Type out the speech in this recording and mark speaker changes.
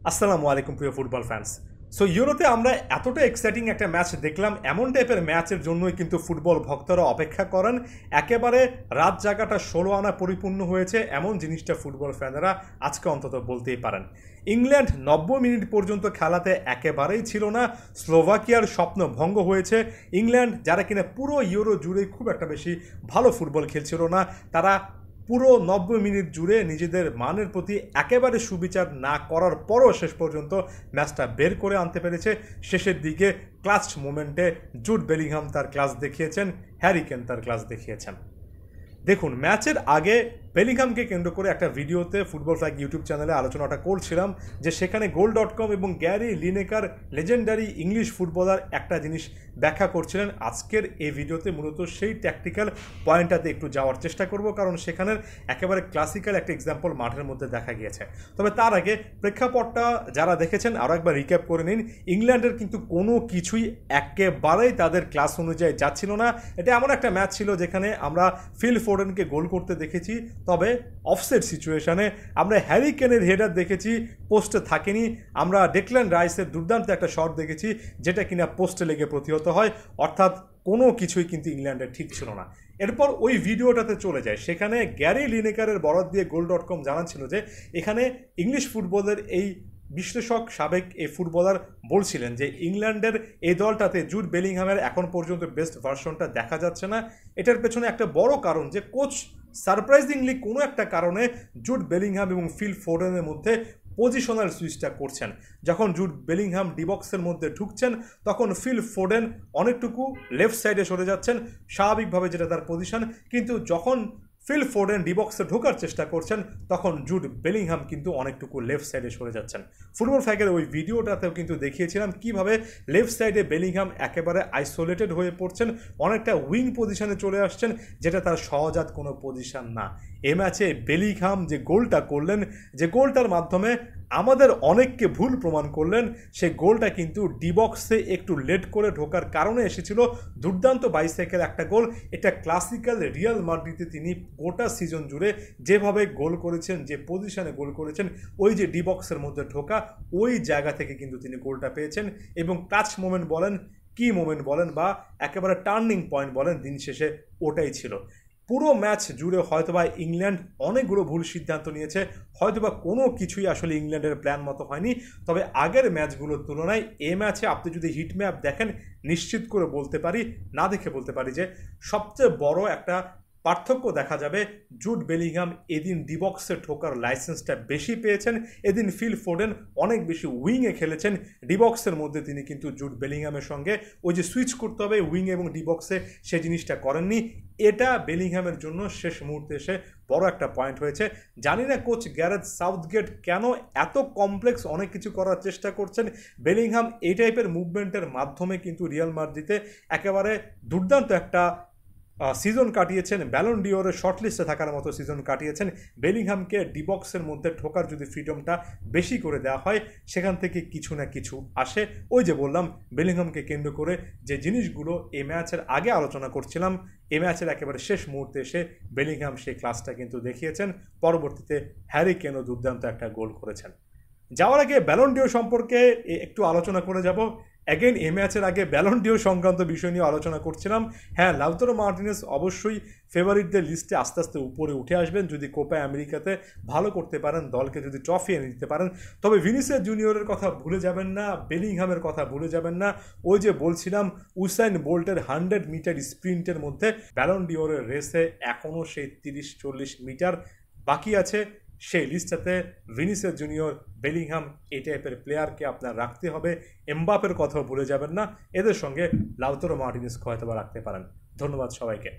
Speaker 1: আসসালামু আলাইকুম প্রিয় ফুটবল ফ্যান্স। সো ইউরোতে আমরা এতটা এক্সাইটিং একটা ম্যাচ দেখলাম, এমন টাইপের ম্যাচের জন্যই কিন্তু ফুটবল ভক্তরা অপেক্ষা করেন। একেবারে রাত জায়গাটা 16 আনা পরিপূর্ণ হয়েছে, এমন জিনিসটা ফুটবল ফ্যানরা আজকে অন্তত বলতেই পারেন। ইংল্যান্ড 90 মিনিট পর্যন্ত খেলাতে একেবারেই ছিল না, স্লোভাকিয়ার স্বপ্ন ভঙ্গ হয়েছে। ইংল্যান্ড যারা কিনা পুরো ইউরো জুড়ে খুব একটা বেশি ভালো ফুটবল খেলছিল না, তারা পুরো 90 মিনিট জুড়ে নিজেদের মানের প্রতি একেবারে সুবিচার না করার পরও শেষ পর্যন্ত ম্যাচটা বের করে আনতে পেরেছে। শেষের দিকে ক্লাচ মোমেন্টে জুড বেলিংহাম তার ক্লাস দেখিয়েছেন, হ্যারি কেন তার ক্লাস দেখিয়েছেন। দেখুন, ম্যাচের আগে বেলিংহামকে কেন্দ্র করে একটা ভিডিওতে ফুটবল ফ্ল্যাগ ইউটিউব চ্যানেলে আলোচনাটা করছিলাম, যে সেখানে goal.com এবং Gary Lineker legendary English footballer একটা জিনিস ব্যাখ্যা করছিলেন। আজকের এই ভিডিওতে মূলত সেই ট্যাকটিক্যাল পয়েন্টটাতে একটু যাওয়ার চেষ্টা করব, কারণ সেখানের একেবারে ক্লাসিক্যাল একটা এক্সাম্পল মাঠের মধ্যে দেখা গিয়েছে। তবে তার আগে প্রেক্ষাপটটা যারা দেখেছেন আরও একবার রিক্যাপ করে নিন। ইংল্যান্ডের কিন্তু কোনো কিছুই একেবারেই তাদের ক্লাস অনুযায়ী যাচ্ছিল না। এটা এমন একটা ম্যাচ ছিল যেখানে আমরা ফিল ফোডেনকে গোল করতে দেখেছি, তবে অফসেট সিচুয়েশনে। আমরা হ্যারি কেনের হেডার দেখেছি, পোস্টে থাকেনি। আমরা ডেকল্যান রাইসের দুর্দান্ত একটা শট দেখেছি, যেটা কিনা পোস্টে লেগে প্রতিহত হয়। অর্থাৎ কোনো কিছুই কিন্তু ইংল্যান্ডের ঠিক ছিল না। এরপর ওই ভিডিওটাতে চলে যায়, সেখানে গ্যারি লিনেকারের বরাত দিয়ে goal.com জানাচ্ছিল যে এখানে ইংলিশ ফুটবলের এই বিশ্লেষক, সাবেক এই ফুটবলার বলছিলেন যে ইংল্যান্ডের এই দলটাতে জুড বেলিংহামের এখন পর্যন্ত বেস্ট ভার্সনটা দেখা যাচ্ছে না। এটার পেছনে একটা বড় কারণ যে কোচ সারপ্রাইজিংলি কোনো একটা কারণে জুড বেলিংহাম এবং ফিল ফোডেনের মধ্যে পজিশনাল সুইচটা করছেন। যখন জুড বেলিংহাম ডিবক্সের মধ্যে ঢুকছেন, তখন ফিল ফোডেন অনেকটুকু লেফট সাইডে সরে যাচ্ছেন, স্বাভাবিকভাবে যেটা তার পজিশন। কিন্তু যখন ফিল ফোডেন ডিবক্সে ঢোকার চেষ্টা করছেন, তখন জুড বেলিংহাম কিন্তু অনেকটুকু লেফট সাইডে সরে যাচ্ছেন। ফুটবল ফ্ল্যাগের ওই ভিডিওটাতেও কিন্তু দেখিয়েছিলাম কিভাবে লেফট সাইডে বেলিংহাম একেবারে আইসোলেটেড হয়ে পড়ছেন, অনেকটা উইং পজিশনে চলে আসছেন, যেটা তার সহজাত কোনো পজিশন না। এ ম্যাচে বেলিংহাম যে গোলটা করলেন, যে গোলটার মাধ্যমে আমাদের অনেককে ভুল প্রমাণ করলেন, সেই গোলটা কিন্তু ডিবক্সে একটু লেট করে ঢোকার কারণে এসেছিল। দুর্দান্ত বাইসাইকেল একটা গোল। এটা ক্লাসিক্যাল রিয়াল মাদ্রিদে তিনি গোটা সিজন জুড়ে যেভাবে গোল করেছেন, যে পজিশনে গোল করেছেন, ওই যে ডিবক্সের মধ্যে ঢোকা, ওই জায়গা থেকে কিন্তু তিনি গোলটা পেয়েছেন। এবং টাচ মোমেন্ট বলেন, কি মোমেন্ট বলেন, বা একেবারে টার্নিং পয়েন্ট বলেন, দিন শেষে ওটাই ছিল। পুরো ম্যাচ জুড়ে হয়তোবা ইংল্যান্ড অনেকগুলো ভুল সিদ্ধান্ত নিয়েছে, হয়তোবা কোনো কিছুই আসলে ইংল্যান্ডের প্ল্যান মতো হয়নি। তবে আগের ম্যাচগুলোর তুলনায় এই ম্যাচে আপনি যদি হিট ম্যাপ দেখেন, নিশ্চিত করে বলতে পারি, না দেখে বলতে পারি, যে সবচেয়ে বড় একটা পার্থক্য দেখা যাবে। জুড বেলিংহাম এদিন ডিবক্সে ঢোকার লাইসেন্সটা বেশি পেয়েছেন। এদিন ফিল ফোডেন অনেক বেশি উইংয়ে খেলেছেন। ডিবক্সের মধ্যে তিনি কিন্তু জুড বেলিংহামের সঙ্গে ওই যে সুইচ করতে হবে উইং এবং ডিবক্সে, সে জিনিসটা করেননি। এটা বেলিংহামের জন্য শেষ মুহূর্তে এসে বড় একটা পয়েন্ট হয়েছে। জানি না কোচ গ্যারেথ সাউথগেট কেন এত কমপ্লেক্স অনেক কিছু করার চেষ্টা করছেন। বেলিংহাম এই টাইপের মুভমেন্টের মাধ্যমে কিন্তু রিয়াল মাদ্রিদে একেবারে দুর্দান্ত একটা সিজন কাটিয়েছেন, ব্যালন ডিওরের শর্টলিস্টে থাকার মতো সিজন কাটিয়েছেন। বেলিংহামকে ডিবক্সের মধ্যে ঢোকার যদি ফ্রিডমটা বেশি করে দেওয়া হয়, সেখান থেকে কিছু না কিছু আসে। ওই যে বললাম, বেলিংহামকে কেন্দ্র করে যে জিনিসগুলো এই ম্যাচের আগে আলোচনা করছিলাম, এই ম্যাচের একেবারে শেষ মুহূর্তে এসে বেলিংহাম সেই ক্লাসটা কিন্তু দেখিয়েছেন। পরবর্তীতে হ্যারি কেনও দুর্দান্ত একটা গোল করেছেন। যাওয়ার আগে ব্যালন ডিও সম্পর্কে একটু আলোচনা করে যাব। অ্যাগেন এই ম্যাচের আগে ব্যালন ডিও সংক্রান্ত বিষয় নিয়ে আলোচনা করছিলাম। হ্যাঁ, লাউতারো মার্টিনেজ অবশ্যই ফেভারিটদের লিস্টে আস্তে আস্তে উপরে উঠে আসবেন যদি কোপা আমেরিকাতে ভালো করতে পারেন, দলকে যদি ট্রফি এনে দিতে পারেন। তবে ভিনিসিয়াস জুনিয়রের কথা ভুলে যাবেন না, বেলিংহামের কথা ভুলে যাবেন না। ওই যে বলছিলাম, উসাইন বোল্টের 100 মিটার স্প্রিন্টের মধ্যে ব্যালন ডিওরের রেসে এখনও সেই 30-40 মিটার বাকি আছে। সেই লিস্টটাতে ভিনিসিয়াস জুনিয়র, বেলিংহাম, এই টাইপের প্লেয়ারকে আপনার রাখতে হবে। এমবাপের কথাও ভুলে যাবেন না। এদের সঙ্গে লাউতারো মার্টিনেজকে হয়তো বা রাখতে পারেন। ধন্যবাদ সবাইকে।